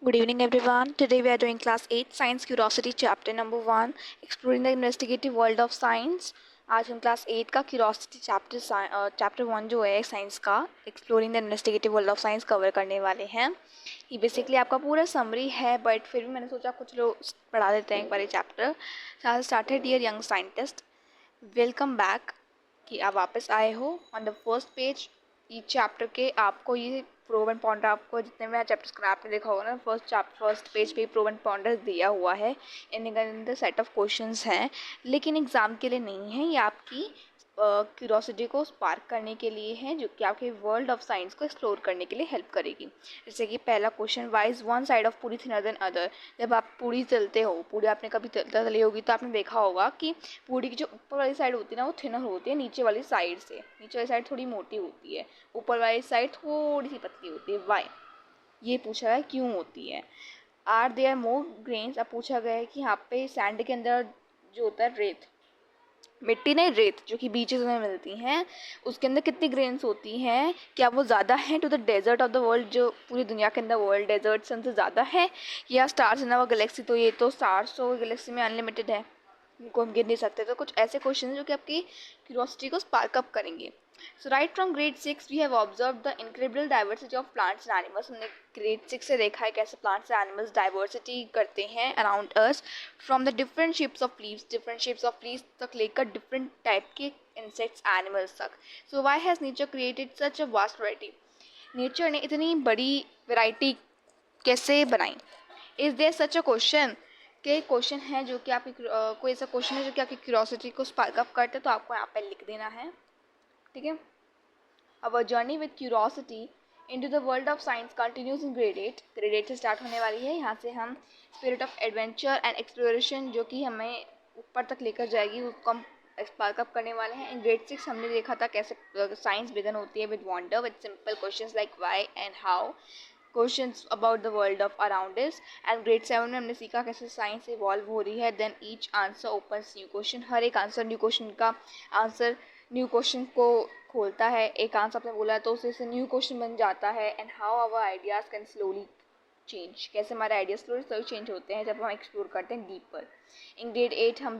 Good evening, everyone. Today we are doing class 8 Science Curiosity chapter number 1 Exploring the Investigative World of Science. आज हम class 8 का curiosity chapter 1 जो है science का exploring the investigative world of science cover करने वाले हैं. ये बेसिकली आपका पूरा समरी है, बट फिर भी मैंने सोचा कुछ लोग पढ़ा देते हैं एक बार ये chapter. Started dear young scientist, welcome back कि आप वापस आए हो. ऑन द फर्स्ट पेज ई चैप्टर के आपको ये प्रो एंड कॉन्ट्रा, आपको जितने भी चैप्टर्स का आपने देखा होगा ना, फर्स्ट पेज पे प्रो एंड कॉन्ट्रा दिया हुआ है. इनके अंदर सेट ऑफ क्वेश्चंस हैं, लेकिन एग्ज़ाम के लिए नहीं है. ये आपकी क्यूरोसिटी को स्पार्क करने के लिए है, जो कि आपके वर्ल्ड ऑफ साइंस को एक्सप्लोर करने के लिए हेल्प करेगी. जैसे कि पहला question, why is one side of puri thinner than other. जब आप पूरी तलते हो, पूरी आपने कभी तली होगी तो आपने देखा होगा कि पूरी की जो ऊपर वाली साइड होती है ना, वो थिनर होती है नीचे वाली साइड से. नीचे वाली साइड थोड़ी मोटी होती है, ऊपर वाली साइड थोड़ी सी पतली होती है. वाई, ये पूछा है क्यों होती है. आर देयर मोर ग्रेन्स, अब पूछा गया है कि यहाँ पे सैंड के अंदर जो होता है रेत, मिट्टी नहीं रेत, जो कि बीचेस में मिलती हैं, उसके अंदर कितनी ग्रेन्स होती हैं, क्या वो ज़्यादा है to the desert of the world, जो पूरी दुनिया के अंदर वर्ल्ड डेजर्ट से उनसे ज़्यादा है, या स्टार्स इन आवर गैलेक्सी. तो ये तो स्टार्स तो गैलेक्सी में अनलिमिटेड है, इनको हम गिन नहीं सकते. तो कुछ ऐसे क्वेश्चन जो कि आपकी क्यूरोसिटी को स्पार्क अप करेंगे. So right from grade 6 we have observe the incredible diversity of plants and animals. हमने ग्रेड 6 से देखा है कैसे प्लांट्स एंड एनिमल्स डाइवर्सिटी करते हैं around us, from the different shapes of leaves, different shapes of leaves तक लेकर different type के इंसेक्ट्स एनिमल्स तक. So why has nature created such a vast variety. Nature ने इतनी बड़ी वैरायटी कैसे बनाई. Is there such a question, के क्वेश्चन है जो कि आपकी कोई ऐसा क्वेश्चन है जो कि आपकी क्यूरोसिटी को स्पार्क अप करते हैं, तो आपको यहाँ पे लिख देना है. ठीक है. Our journey with curiosity into the world of science continues in grade 8. Grade 8 से स्टार्ट होने वाली है. यहाँ से हम spirit of adventure and exploration जो कि हमें ऊपर तक लेकर जाएगी, उसको हम स्पार्क अप करने वाले हैं. इन ग्रेड 6 हमने देखा था कैसे साइंस बिगन होती है with wonder, with simple questions like why and how, questions about the world of around us. And grade 7 में हमने सीखा कैसे साइंस इवॉल्व हो रही है. Then each answer opens new question. हर एक आंसर न्यू क्वेश्चन का आंसर न्यू क्वेश्चन को खोलता है. एक आंसर आपने बोला है तो उससे न्यू क्वेश्चन बन जाता है. And how our ideas can slowly change, कैसे हमारे आइडियाज स्लोली चेंज होते हैं जब हम एक्सप्लोर करते हैं डीपर. इन ग्रेड 8 हम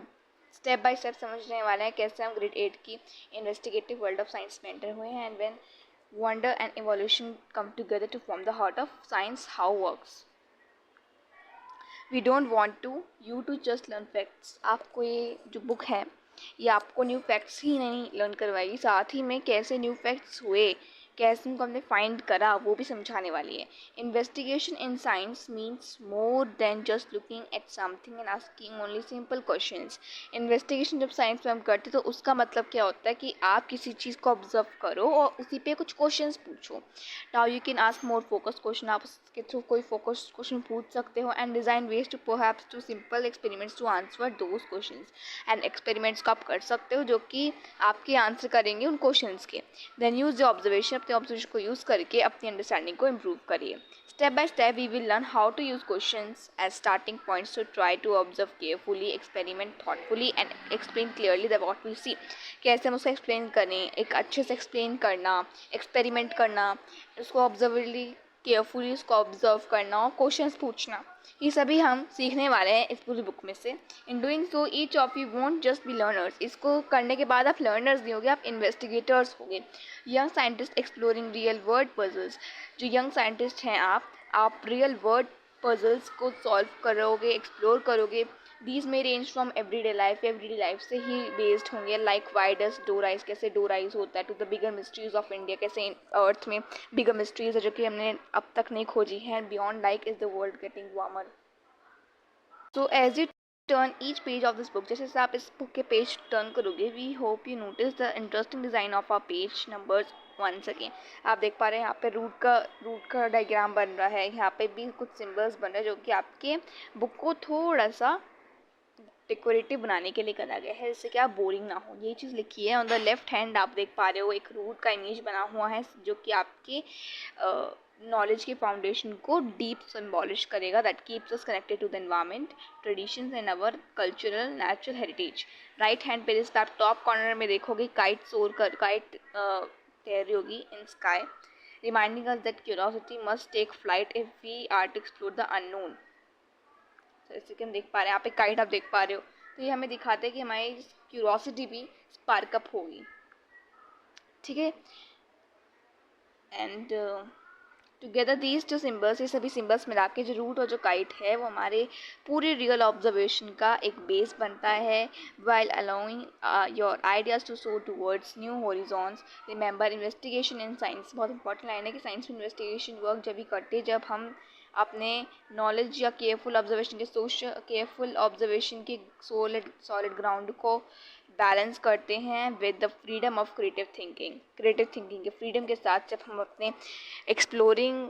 स्टेप बाय स्टेप समझने वाले हैं कैसे हम ग्रेड 8 की इन्वेस्टिगेटिव वर्ल्ड ऑफ साइंस में एंटर हुए हैं. And when wonder and evolution come together to form the heart of science, how works. We don't want to you to just learn facts. आपको ये जो बुक है ये आपको न्यू फैक्ट्स ही नहीं लर्न करवाएगी, साथ ही में कैसे न्यू फैक्ट्स हुए, कैसे उनको हमने फाइंड करा, वो भी समझाने वाली है. Investigation in science means more than just looking at something and asking only simple questions. Investigation जब साइंस में हम करते तो उसका मतलब क्या होता है कि आप किसी चीज़ को ऑब्जर्व करो और उसी पे कुछ क्वेश्चंस पूछो. Now you can ask more focus question, आप उसके थ्रू कोई फोकस क्वेश्चन पूछ सकते हो. And design ways to perhaps to simple experiments to answer those questions. And experiments को आप कर सकते हो जो कि आपके आंसर करेंगे उन क्वेश्चंस के. देन यूज़ द ऑब्जर्वेशन, अपने ऑब्जर्वेशन को यूज़ करके अपनी अंडरस्टैंडिंग को इम्प्रूव करिए. Step by step we will learn how to use questions as starting points to try to observe carefully, experiment thoughtfully and explain clearly the what we see. कैसे हम उसको explain करें, एक अच्छे से एक्सप्लेन करना, एक्सपेरिमेंट करना, उसको ऑब्जर्वली केयरफुली उसको ऑब्जर्व करना और क्वेश्चंस पूछना, ये सभी हम सीखने वाले हैं इस पूरी बुक में से. In doing so each of you won't just be learners. इसको करने के बाद आप लर्नर्स नहीं होगे, आप इन्वेस्टिगेटर्स होगे. Young scientist exploring real world puzzles. जो यंग साइंटिस्ट हैं आप रियल वर्ल्ड पजल्स को सॉल्व करोगे, एक्सप्लोर करोगे. These may range from everyday life से ही बेस्ड होंगे. Like why does dough rise, कैसे डोर आइज होता है, to the bigger mysteries of India, कैसे अर्थ में बिगर मिस्ट्रीज है जो कि हमने अब तक नहीं खोजी हैं. Beyond like is the world getting warmer. So as you turn each page of this book, जैसे से आप इस बुक के पेज टर्न करोगे, we hope you notice the interesting design of our page numbers once again. आप देख पा रहे हैं यहाँ पे रूट का डायग्राम बन रहा है. यहाँ पे भी कुछ सिंबल्स बन रहे हैं जो कि आपके बुक को थोड़ा सा डेकोरेटिव बनाने के लिए करा गया है, जिससे कि आप बोरिंग ना हो. ये चीज़ लिखी है. ऑन द लेफ्ट हैंड आप देख पा रहे हो एक रूट का इमेज बना हुआ है जो कि आपके नॉलेज के फाउंडेशन को डीप सिम्बॉलिश करेगा. That keeps us connected to the environment, traditions and our cultural natural heritage. Right hand पे आप टॉप कॉर्नर में देखोगे काइट तैर रही होगी इन sky. reminding us that curiosity must take flight if we are to explore the unknown. तो जैसे कि हम देख पा रहे हैं, यहाँ पे काइट आप देख पा रहे हो, तो ये हमें दिखाते हैं कि हमारी क्यूरोसिटी भी स्पार्क अप होगी, ठीक है। And together these two symbols, ये सभी सिम्बल्स मिला के जो रूट और जो काइट है वो हमारे पूरे रियल ऑब्जर्वेशन का एक बेस बनता है, while allowing your ideas to soar towards new horizons. Remember investigation in science, बहुत इंपॉर्टेंट लाइन है कि साइंस में इन्वेस्टिगेशन वर्क जब भी करते हैं जब हम अपने नॉलेज या केयरफुल ऑब्जर्वेशन के सॉलिड ग्राउंड को बैलेंस करते हैं with the freedom of creative thinking के फ्रीडम के साथ जब हम अपने एक्सप्लोरिंग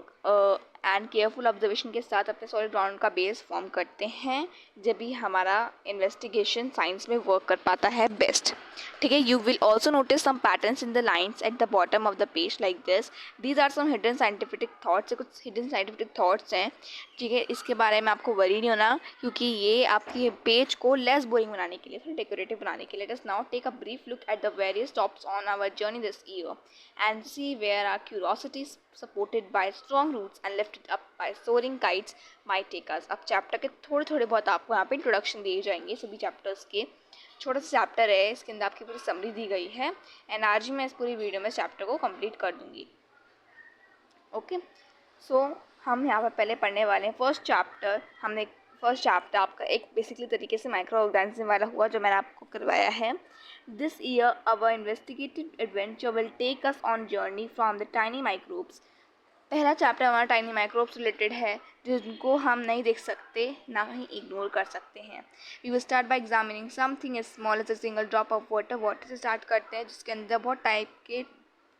एंड केयरफुल ऑब्जर्वेशन के साथ अपने सॉलिड ग्राउंड का बेस फॉर्म करते हैं, जब भी हमारा इन्वेस्टिगेशन साइंस में वर्क कर पाता है बेस्ट, ठीक है। You will also notice some patterns in the lines at the bottom of the page like this, these are some hidden scientific thoughts, कुछ हिडन साइंटिफिक थॉट्स हैं, ठीक है। इसके बारे में आपको वरी नहीं होना क्योंकि ये आपके पेज को लेस बोरिंग बनाने के लिए, थोड़ा डेकोरेटिव बनाने के लिए। Let us now take a brief look at the various stops on our journey this year and see where our curiosity supported by strong roots and lifted up by soaring kites might take us। अब chapter के थोड़े बहुत आपको यहाँ पे introduction दिए जाएंगे, सभी चैप्टर्स के छोटा सा चैप्टर है, इसके अंदर आपकी पूरी समरी दी गई है एंड आज ही मैं इस पूरी वीडियो में चैप्टर को कंप्लीट कर दूंगी, ओके। सो हम यहाँ पर पहले पढ़ने वाले हैं फर्स्ट चैप्टर आपका एक बेसिकली तरीके से माइक्रो ऑर्गेनिज्म वाला हुआ जो मैंने आपको करवाया है। This year our investigative adventure will take us on journey from the tiny microbes. पहला चैप्टर हमारा टाइनी माइक्रोब्स रिलेटेड है जिनको हम नहीं देख सकते ना ही इग्नोर कर सकते हैं। We will start by examining something as small as a single drop of water से स्टार्ट करते हैं जिसके अंदर बहुत टाइप के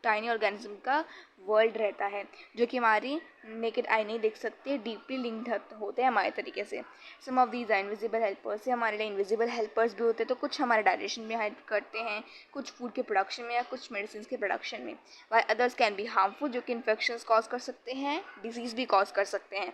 टाइनी ऑर्गेनिज्म का वर्ल्ड रहता है जो कि हमारी नेकेड आई नहीं देख सकते, डीपली लिंक्ड होते हैं हमारे तरीके से। Some of these are invisible helpers, ये हमारे लिए इनविजिबल हेल्पर्स भी होते हैं, तो कुछ हमारे डाइजेशन में हेल्प करते हैं, कुछ फूड के प्रोडक्शन में या कुछ मेडिसिन के प्रोडक्शन में। Why others can be harmful, जो कि इन्फेक्शंस कॉज कर सकते हैं, डिजीज़ भी कॉज कर सकते हैं।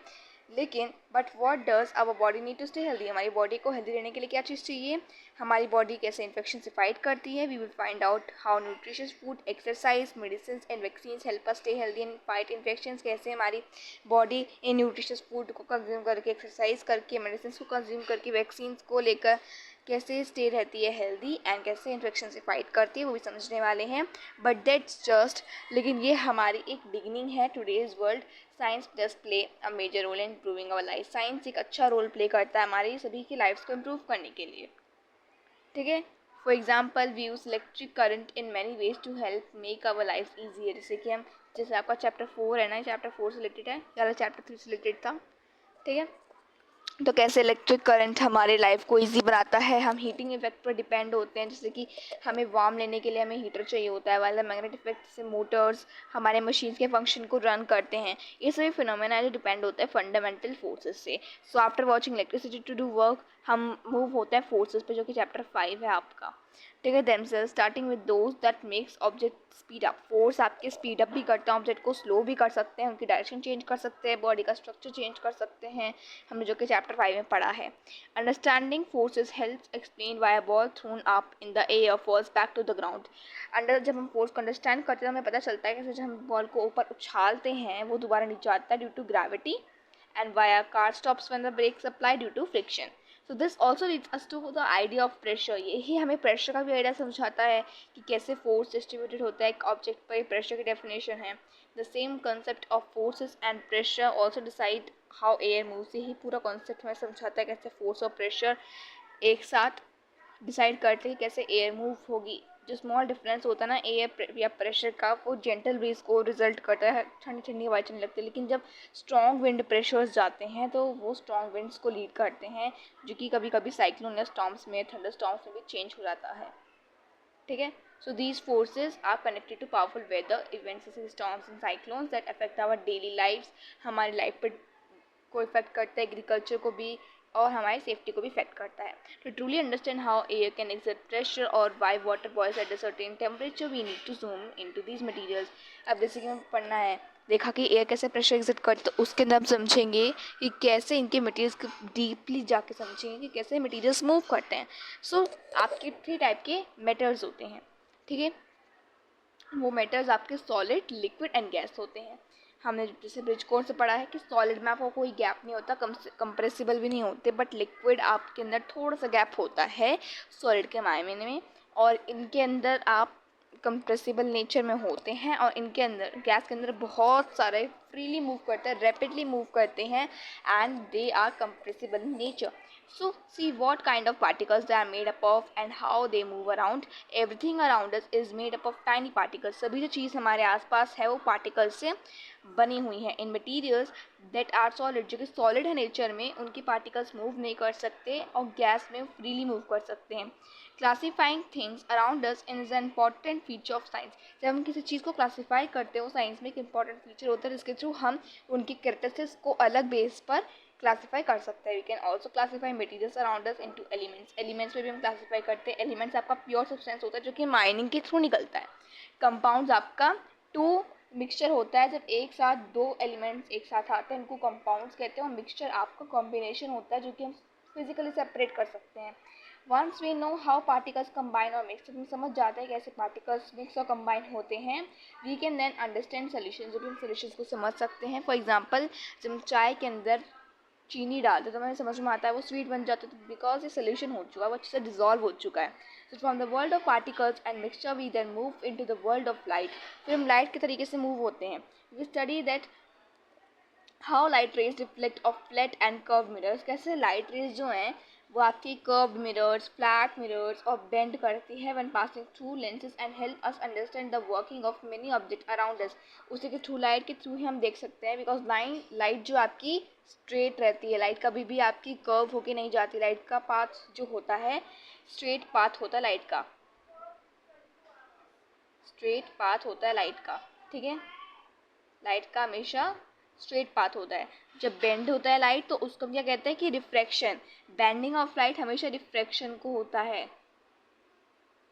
लेकिन but what does our body need to stay healthy, हमारी बॉडी को हेल्दी रहने के लिए क्या चीज़ चाहिए, हमारी बॉडी कैसे इन्फेक्शन से फाइट करती है। We will find out how nutritious food, exercise, medicine and vaccines help us stay healthy and fight infections, कैसे हमारी बॉडी इन न्यूट्रिशियस फूड को कंज्यूम करके, एक्सरसाइज करके, मेडिसिन को कंज्यूम करके, वैक्सीन्स को लेकर कैसे स्टे रहती है हेल्दी एंड कैसे इन्फेक्शन से फाइट करती है, वो भी समझने वाले हैं। बट दैट्स जस्ट, लेकिन ये हमारी एक बिगिनिंग है। Today's world science does play a major role in improving our life, science एक अच्छा रोल प्ले करता है हमारी सभी की लाइफ्स को इम्प्रूव करने के लिए, ठीक है। For example we use electric current in many ways to help make our life easier, जैसे आपका चैप्टर 4 है ना, चैप्टर 4 से रिलेटेड है या चैप्टर 3 से रिलेटेड था, ठीक है। तो कैसे इलेक्ट्रिक करंट हमारे लाइफ को इजी बनाता है, हम हीटिंग इफेक्ट पर डिपेंड होते हैं, जैसे कि हमें वार्म लेने के लिए हमें हीटर चाहिए होता है, वाला मैग्नेटिक इफेक्ट से मोटर्स हमारे मशीन के फंक्शन को रन करते हैं। ये सभी फिनोमेना जो डिपेंड होता है फंडामेंटल फोर्सेस से। So after watching electricity to do work, हम मूव होते हैं फोर्सेस पे, जो कि चैप्टर 5 है आपका, ठीक है। Themselves starting with those that makes object speed up, force आपके स्पीड अप भी करते हैं, ऑब्जेक्ट को स्लो भी कर सकते हैं, उनकी डायरेक्शन चेंज कर सकते हैं, बॉडी का स्ट्रक्चर चेंज कर सकते हैं, हमने जो कि चैप्टर 5 में पढ़ा है। Understanding forces helps explain why a ball thrown up in the air falls back to the ground. जब हम फोर्स को अंडरस्टैंड करते हैं हमें पता चलता है कि जब हम बॉल को ऊपर उछालते हैं वो दोबारा नीचे आता है due to gravity, and why a car stops when the brakes apply due to friction. So this also leads us to the idea of pressure, यही हमें प्रेशर का भी आइडिया समझाता है कि कैसे फोर्स डिस्ट्रीब्यूटेड होता है एक ऑब्जेक्ट पर, प्रेशर की डेफिनेशन है। The same concept of forces and pressure also decide how air moves, यही पूरा कॉन्सेप्ट हमें समझाता है कैसे फोर्स और प्रेशर एक साथ डिसाइड करते हैं कैसे एयर मूव होगी। जो स्मॉल डिफरेंस होता है ना एयर या प्रेशर का, वो जेंटल ब्रीज को रिजल्ट करता है, ठंडी ठंडी हवाएं चलने लगती है। लेकिन जब स्ट्रॉन्ग विंड प्रेशर्स जाते हैं तो वो स्ट्रॉन्ग विंड्स को लीड करते हैं, जो कि कभी कभी साइक्लोन या स्टॉर्म्स में, थंडर स्टॉर्म्स में भी चेंज हो जाता है, ठीक है। So these forces are connected to powerful weather events storms and cyclones that affect our daily lifes, हमारी लाइफ पर को इफेक्ट करता है, एग्रीकल्चर को भी और हमारी सेफ्टी को भी इफेक्ट करता है। To truly understand how air can exert pressure और why water boils at a certain temperature, we need to zoom into these materials. अब जैसे कि हमें पढ़ना है, देखा कि एयर कैसे प्रेशर एक्सर्ट करता है, उसके अंदर हम समझेंगे कि कैसे इनके मटेरियल्स को डीपली जाके समझेंगे कि कैसे मटेरियल्स मूव करते हैं। सो आपके 3 टाइप के मेटल्स होते हैं, ठीक है। वो मैटर्स आपके सॉलिड, लिक्विड एंड गैस होते हैं। हमने जैसे ब्रिज कोर्स से पढ़ा है कि सॉलिड में आपको कोई गैप नहीं होता, कंप्रेसिबल भी नहीं होते, बट लिक्विड आपके अंदर थोड़ा सा गैप होता है सॉलिड के मायने में, और इनके अंदर आप कंप्रेसिबल नेचर में होते हैं, और इनके अंदर गैस के अंदर बहुत सारे फ्रीली मूव करते हैं, रैपिडली मूव करते हैं, and they are compressible nature. So see what kind of particles they are made up of and how they move around. Everything around us is made up of tiny particles. सभी जो चीज़ हमारे आसपास है वो particles से बनी हुई है. In materials that are solid, जो कि solid है nature में, उनकी particles move नहीं कर सकते और gas में freely move कर सकते हैं. Classifying things around us is an important feature of science. जब हम किसी चीज़ को क्लासीफाई करते हो साइंस में एक इंपॉर्टेंट फीचर होता है जिसके थ्रू हम उनकी कैरेक्टरिस्टिक्स को अलग बेस पर क्लासीफाई कर सकते हैं. We can also classify materials around us into elements. Elements में भी हम क्लासीफाई करते हैं. एलिमेंट्स आपका प्योर सब्सटेंस होता है जो कि माइनिंग के थ्रू निकलता है. कंपाउंड्स आपका टू मिक्सचर होता है, जब एक साथ दो एलिमेंट्स एक साथ आते हैं उनको कंपाउंड्स कहते हैं, और मिक्सचर आपका कॉम्बिनेशन होता है जो कि हम फिजिकली सेपरेट कर सकते हैं. Once we know how particles combine और मिक्स, हम समझ जाते हैं कैसे पार्टिकल्स मिक्स और कंबाइन होते हैं, we can then understand solution, जो भी हम सोल्यूशन को समझ सकते हैं. फॉर एग्जाम्पल जब हम चाय के अंदर चीनी डालते तो हमें समझ में आता है वो स्वीट बन जाता है, तो बिकॉज ये सोल्यूशन हो चुका है, वो अच्छे से डिजॉल्व हो चुका है. So from the world of particles and mixture we then move into the world of light. फिर हम लाइट के तरीके से मूव होते हैं. We study that how light rays reflect off flat and curve mirrors, कैसे लाइट रेज जो हैं वो आपकी कर्व्ड मिरर्स, फ्लैट मिरर्स और बेंड करती है when passing through lenses and help us understand the working of many object around us. उसी के थ्रू लाइट के थ्रू ही हम देख सकते हैं, बिकॉज लाइट जो आपकी स्ट्रेट रहती है, लाइट कभी भी आपकी कर्व होके नहीं जाती. लाइट का पाथ जो होता है स्ट्रेट पाथ होता है लाइट का, स्ट्रेट पाथ होता है लाइट का. ठीक है, लाइट का हमेशा स्ट्रेट पाथ होता है. जब बेंड होता है लाइट तो उसको हम क्या कहते हैं कि रिफ्रैक्शन. बेंडिंग ऑफ लाइट हमेशा रिफ्रैक्शन को होता है,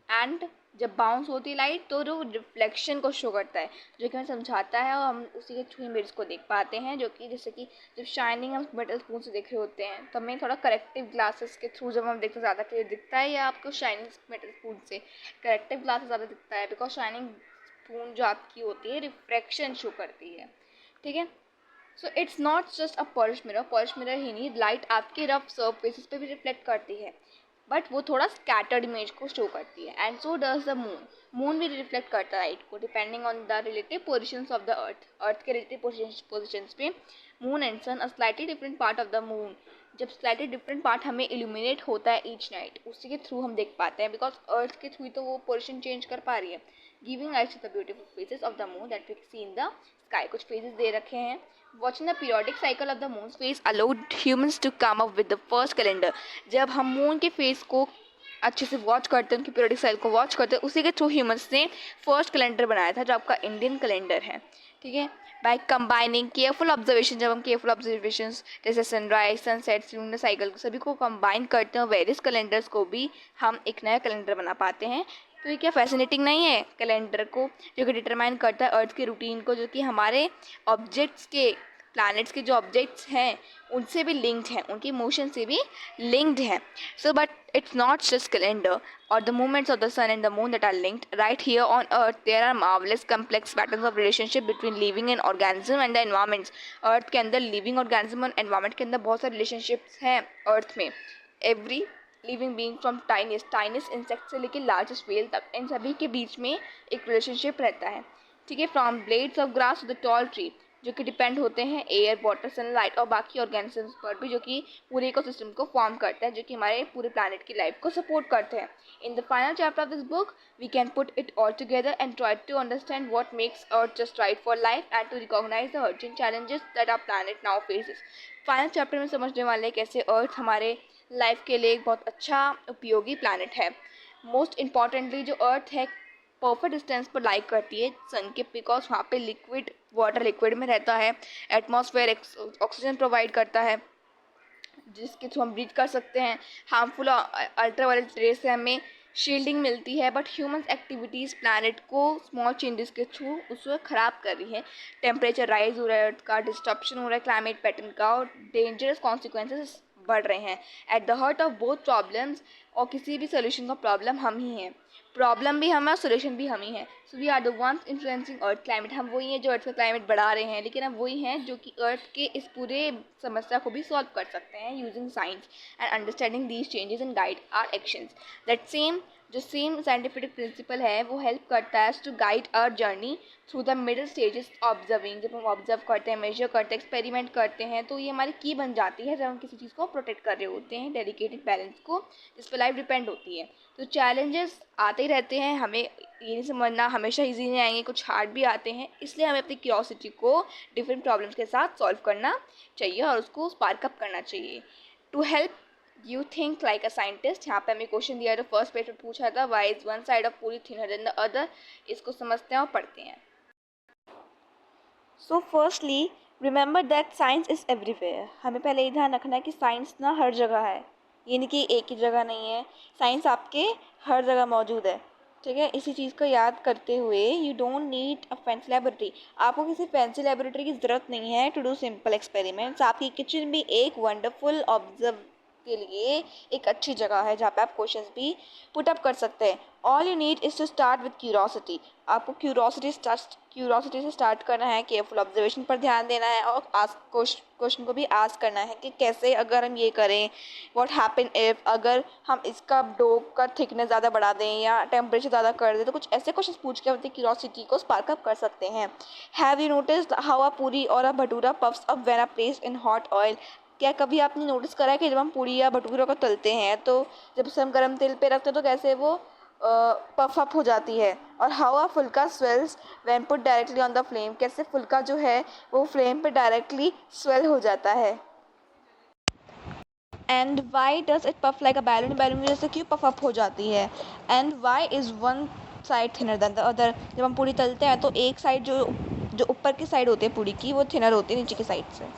एंड जब बाउंस होती है लाइट तो वो रिफ्लेक्शन को शो करता है, जो कि हमें समझाता है, और हम उसी के थ्रू इमेज को देख पाते हैं. जो कि जैसे कि जब शाइनिंग हम मेटल स्पून से देख रहे होते हैं तो हमें थोड़ा करेक्टिव ग्लासेस के थ्रू जब हम देखते हैं ज़्यादा क्लियर दिखता है, या आपको शाइनिंग मेटल स्पून से करेक्टिव ग्लासेस ज़्यादा दिखता है, बिकॉज शाइनिंग स्पून जो आपकी होती है रिफ्रैक्शन शो करती है. ठीक है, so it's not just a polish mirror ही नहीं, लाइट आपके रफ सरफेसेस पे भी रिफ्लेक्ट करती है, बट वो थोड़ा स्कैटर्ड इमेज को शो करती है. And so does the moon. Moon भी रिफ्लेक्ट करता है लाइट को depending on the relative positions of the earth. Earth के रिलेटिव पोजिशंस पे moon and sun a slightly different part of the moon. जब स्लाइटली डिफरेंट पार्ट हमें illuminate होता है ईच नाइट, उसी के थ्रू हम देख पाते हैं, बिकॉज अर्थ के थ्रू तो वो पोजिशन चेंज कर पा रही है, giving light to the beautiful faces of the moon that we see in the sky. कुछ फेजेस दे रखे हैं. Watching the periodic cycle of the moon's phase allowed humans to come up with the first calendar. जब हम moon के phase को अच्छे से वॉच करते हैं, उनकी पीरियडिक साइकिल को वॉच करते हैं, उसी के थ्रू ह्यूमंस ने फर्स्ट कैलेंडर बनाया था जो आपका इंडियन कैलेंडर है. ठीक है, बाय कंबाइनिंग केयरफुल ऑब्जर्वेशन, जब हम केयरफुल ऑब्जर्वेशन जैसे सनराइज, सनसेट, लूनर साइकिल सभी को कंबाइन करते हैं, वेरियस कैलेंडर्स को भी हम एक नया कैलेंडर बना पाते हैं. तो ये क्या फैसिनेटिंग नहीं है कैलेंडर को, जो कि डिटरमाइन करता है अर्थ के रूटीन को, जो कि हमारे ऑब्जेक्ट्स के, प्लैनेट्स के जो ऑब्जेक्ट्स हैं उनसे भी लिंक्ड हैं, उनकी मोशन से भी लिंक्ड हैं. So but it's not just calendar or the movements of the sun and the moon that are linked. Right here on earth there are marvelous complex patterns of relationship between living and organism and the environments. earth के अंदर living organism और environment के अंदर बहुत सारे relationships हैं earth में. every living being from tiniest insect से लेकर largest whale तक, इन सभी के बीच में एक relationship रहता है. ठीक है, from blades of grass to the tall tree, जो कि डिपेंड होते हैं एयर, वाटर, सनलाइट और बाकी ऑर्गेनिजम्स पर भी, जो कि पूरे इकोसिस्टम को फॉर्म करते हैं, जो कि हमारे पूरे प्लैनेट की लाइफ को सपोर्ट करते हैं. In the final chapter of this book we can put it all together and try to understand what makes Earth just right for life and to recognise the urgent challenges that our planet now faces. Final chapter में समझने वाले कैसे अर्थ हमारे life के लिए एक बहुत अच्छा उपयोगी प्लैनेट है. मोस्ट इम्पॉर्टेंटली जो अर्थ है परफेक्ट डिस्टेंस पर लाइक करती है सन के, बिकॉज वहाँ पे लिक्विड वाटर लिक्विड में रहता है, एटमॉस्फेयर ऑक्सीजन प्रोवाइड करता है जिसके थ्रू हम ब्रीथ कर सकते हैं. हार्मफुल अल्ट्रावायलेट रेस से हमें शील्डिंग मिलती है, बट ह्यूमन एक्टिविटीज़ प्लैनेट को स्मॉल चेंजेस के थ्रू उसको ख़राब कर रही है. टेम्परेचर राइज हो रहा है, अर्थ का डिस्ट्रप्शन हो रहा है क्लाइमेट पैटर्न का, और डेंजरस कॉन्सिक्वेंसेस बढ़ रहे हैं. At the heart of both problems, और किसी भी सोल्यूशन का प्रॉब्लम हम ही हैं. प्रॉब्लम भी हम है, सोल्यूशन भी हम ही हैं। So we are the ones influencing Earth climate. हम वही हैं जो अर्थ का क्लाइमेट बढ़ा रहे हैं, लेकिन हम वही हैं जो कि अर्थ के इस पूरे समस्या को भी सॉल्व कर सकते हैं using science and understanding these changes and guide our actions. That same जो सेम साइंटिफिक प्रिंसिपल है वो हेल्प करता है to guide our journey through the middle stages observing. जब हम ऑब्जर्व करते हैं, मेजर करते हैं, एक्सपेरिमेंट करते हैं, तो ये हमारी की बन जाती है जब हम किसी चीज़ को प्रोटेक्ट कर रहे होते हैं, डेडिकेटेड बैलेंस को, जिस पर लाइफ डिपेंड होती है। तो चैलेंजेस आते ही रहते हैं, हमें ये नहीं समझना हमेशा ईजी नहीं आएंगे, कुछ हार्ड भी आते हैं, इसलिए हमें अपनी क्यूरियोसिटी को डिफरेंट प्रॉब्लम्स के साथ सॉल्व करना चाहिए और उसको स्पार्क अप करना चाहिए। To help you think like a scientist, यहाँ पे हमें क्वेश्चन दिया था, फर्स्ट पेज में पूछा था why is one side of puri thinner than the other. इसको समझते हैं और पढ़ते हैं। So firstly remember that science is everywhere. हमें पहले ये ध्यान रखना है कि साइंस ना हर जगह है, ये नहीं कि एक ही जगह नहीं है, साइंस आपके हर जगह मौजूद है। ठीक है, इसी चीज़ को याद करते हुए you don't need a fancy laboratory. आपको किसी फैंसी लेबोरेटरी की ज़रूरत नहीं है टू डू सिंपल एक्सपेरिमेंट्स। आपकी किचन भी एक वंडरफुल ऑब्जर्व के लिए एक अच्छी जगह है जहाँ पे आप क्वेश्चंस भी पुट अप कर सकते हैं। All you need is to start with curiosity. आपको क्यूरोसिटी से स्टार्ट करना है, केयरफुल ऑब्जर्वेशन पर ध्यान देना है और क्वेश्चन को भी आस्क करना है कि कैसे अगर हम ये करें, व्हाट हैपन इफ़, अगर हम इसका डो का थिकनेस ज़्यादा बढ़ा दें या टेम्परेचर ज़्यादा कर दें, तो कुछ ऐसे क्वेश्चन पूछ के अपनी क्यूरोसिटी को स्पार्क अप कर सकते हैं। Have you noticed how a puri और a bhatura puffs up when a placed in hot oil. क्या कभी आपने नोटिस करा है कि जब हम पूड़ी या भटूरे को तलते हैं तो जब उसे हम गर्म तेल पे रखते हैं तो कैसे वो पफ अप हो जाती है। और हाउ अ फुल्का swells when put directly on the flame, कैसे फुल्का जो है वो फ्लेम पे डायरेक्टली स्वेल हो जाता है। And why does it puff like a balloon, balloon की वजह से क्यों पफ अप हो जाती है। And why is one side thinner than the other, जब हम पूड़ी तलते हैं तो एक साइड जो ऊपर की साइड होती है पूड़ी की वो थिनर होती है नीचे की साइड से,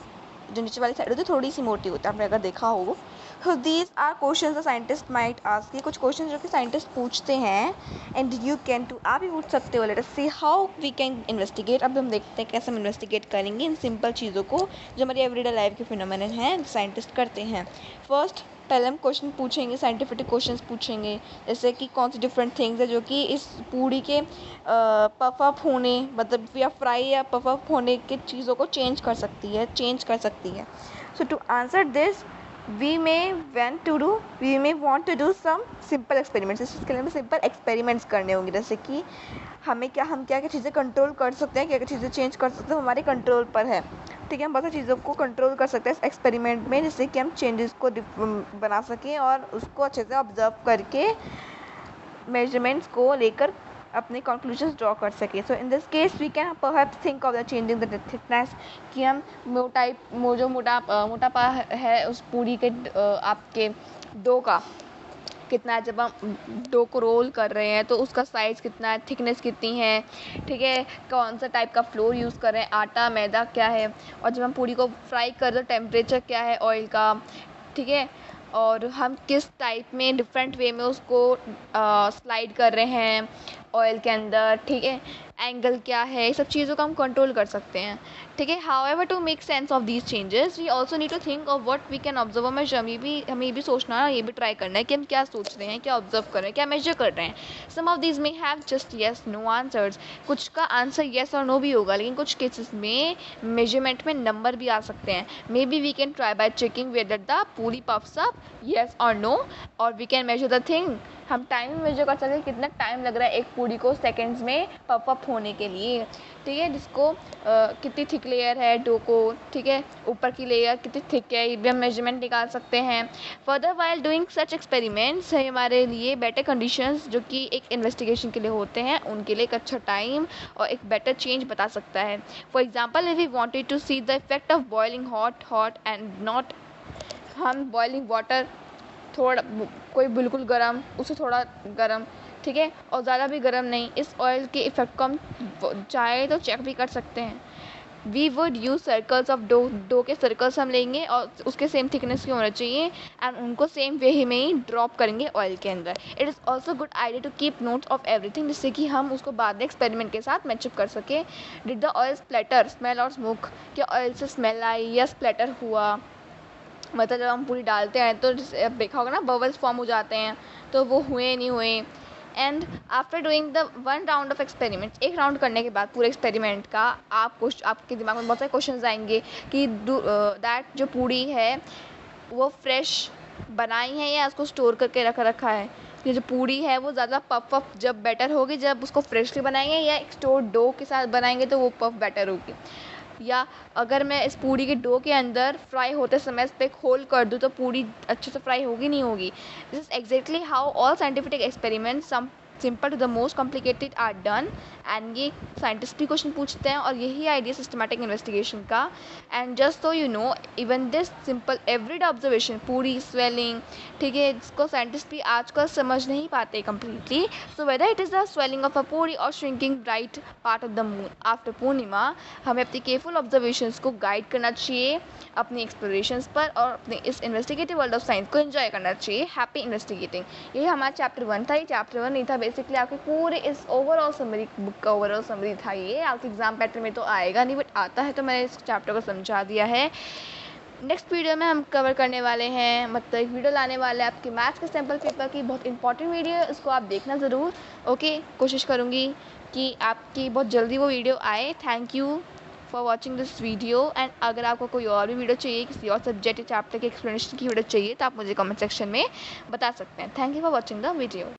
जो नीचे वाली साइड होती है थोड़ी सी मोटी होती है, आपने अगर देखा हो। So these are question the scientist might ask, ये कुछ क्वेश्चन जो कि साइंटिस्ट पूछते हैं। एंड यू कैन टू, आप भी पूछ सकते हो। Let us see how we can investigate. अब हम देखते हैं कैसे हम इन्वेस्टिगेट करेंगे इन सिंपल चीज़ों को जो हमारी एवरीडे लाइफ के फिनोमेनन हैं साइंटिस्ट करते हैं। फर्स्ट, पहले हम क्वेश्चन पूछेंगे, साइंटिफिक क्वेश्चंस पूछेंगे, जैसे कि कौन सी डिफरेंट थिंग्स है जो कि इस पूड़ी के पफ अप होने, मतलब या फ्राई या पफ अप होने के चीज़ों को चेंज कर सकती है। So to answer this we may want to do some simple experiments। इसके लिए हमें सिंपल एक्सपेरिमेंट्स करने होंगे, जैसे कि हम क्या क्या चीज़ें कंट्रोल कर सकते हैं, क्या क्या चीज़ें चेंज कर सकते हैं, हमारे कंट्रोल पर है। ठीक है, हम बहुत सारी चीज़ों को कंट्रोल कर सकते हैं इस एक्सपेरिमेंट में, जिससे कि हम चेंजेस को बना सकें और उसको अच्छे से ऑब्जर्व करके मेजरमेंट्स को लेकर अपने कंक्लूजन्स ड्रॉ कर सके। So in this case we can perhaps think of the changing the thickness, कि हम मोटापा है उस पूरी के आपके डो का कितना है, जब हम डो को रोल कर रहे हैं तो उसका साइज़ कितना है, थिकनेस कितनी है, ठीक है, कौन सा टाइप का फ्लोर यूज़ कर रहे हैं, आटा मैदा क्या है, और जब हम पूरी को फ्राई कर रहे हैं टेम्परेचर क्या है ऑयल का, ठीक है, और हम किस टाइप में डिफरेंट वे में उसको स्लाइड कर रहे हैं ऑयल के अंदर, ठीक है, एंगल क्या है, ये सब चीज़ों को हम कंट्रोल कर सकते हैं। ठीक है, however to make sense of these changes we also need to think of what we can observe और मेजर। हमें ये भी सोचना है, ये भी ट्राई करना है कि हम क्या सोच रहे हैं, क्या ऑब्जर्व कर रहे हैं, क्या मेजर कर रहे हैं। Some of these may have just yes no answers, कुछ का आंसर येस और नो भी होगा, लेकिन कुछ केसेस में मेजरमेंट में नंबर भी आ सकते हैं। Maybe we can try by checking whether the puri puffs up yes और नो, और we can measure the thing, हम टाइम में मेजर कर सकते हैं कितना टाइम लग रहा है एक पूरी को सेकंड्स में पफ अप होने के लिए। ठीक है, जिसको कितनी थिक लेयर है डो को, ठीक है, ऊपर की लेयर कितनी थिक है, ये भी हम मेजरमेंट निकाल सकते हैं। Further while doing such experiments है हमारे लिए बेटर कंडीशंस जो कि एक इन्वेस्टिगेशन के लिए होते हैं, उनके लिए एक अच्छा टाइम और एक बेटर चेंज बता सकता है। For example if we wanted to see the effect of boiling hot and not, हम बॉइलिंग वाटर थोड़ा, कोई बिल्कुल गर्म, उससे थोड़ा गर्म, ठीक है, और ज़्यादा भी गर्म नहीं, इस ऑयल के इफ़ेक्ट को हम चाहे तो चेक भी कर सकते हैं। We would use circles of dough के सर्कल्स हम लेंगे और उसके सेम थिकनेस के होना चाहिए एंड उनको सेम वे में ही ड्रॉप करेंगे ऑयल के अंदर। It is also good idea to keep notes of everything, जिससे कि हम उसको बाद में एक्सपेरिमेंट के साथ मैचअप कर सकें। Did the oil splatter, smell और स्मोक, क्या ऑयल से स्मेल आई या स्प्लैटर हुआ, मतलब जब हम पूरी डालते हैं तो देखा होगा ना बबल्स फॉर्म हो जाते हैं, तो वो हुए नहीं हुए। And after doing the 1 round of experiment, एक राउंड करने के बाद पूरे एक्सपेरिमेंट का आपके दिमाग में बहुत सारे क्वेश्चन आएंगे कि दैट जो पूड़ी है वो फ्रेश बनाई है या उसको स्टोर करके रखा है। ये जो पूड़ी है वो ज़्यादा पफ जब बेटर होगी जब उसको फ्रेशली बनाएंगे, या स्टोर डो के साथ बनाएंगे तो वो पफ बेटर होगी। या अगर मैं इस पूड़ी के डो के अंदर फ्राई होते समय इस पर एक होल कर दूँ तो पूड़ी अच्छे से फ्राई होगी नहीं होगी। This is exactly how all scientific experiment some simple to the most complicated are done. And ये साइंटिस्ट भी क्वेश्चन पूछते हैं और यही आइडिया सिस्टमैटिक इन्वेस्टिगेशन का। And just so you know, even this simple everyday observation, puri swelling, ठीक है, जिसको साइंटिस्ट भी आजकल समझ नहीं पाते completely. So whether it is the swelling of a puri और shrinking bright part of the moon after पूर्णिमा, हमें अपनी केयरफुल ऑब्जर्वेशंस को गाइड करना चाहिए अपनी एक्सप्लोरेशंस पर, और अपने इस इन्वेस्टिगेटिव वर्ल्ड ऑफ साइंस को एंजॉय करना चाहिए। हैप्पी इन्वेस्टिगेटिंग, यही हमारा चैप्टर 1 था। ये चैप्टर 1 नहीं था, बेसिकली आपके पूरे इस ओवरऑल समरी, बुक का ओवरऑल समरी था। ये आपके एग्जाम पैटर्न में तो आएगा नहीं, बट आता है तो मैंने इस चैप्टर को समझा दिया है। नेक्स्ट वीडियो में हम कवर करने वाले हैं, मतलब एक वीडियो लाने वाले हैं आपके मैथ्स के सैम्पल पेपर की, बहुत इंपॉर्टेंट वीडियो है, उसको आप देखना ज़रूर। ओके, कोशिश करूँगी कि आपकी बहुत जल्दी वो वीडियो आए। Thank you for watching this video. And अगर आपको कोई और भी वीडियो चाहिए, किसी और सब्जेक्ट या चैप्टर के एक्सप्लेनेशन की वीडियो चाहिए, तो आप मुझे कमेंट सेक्शन में बता सकते हैं। Thank you for watching the video.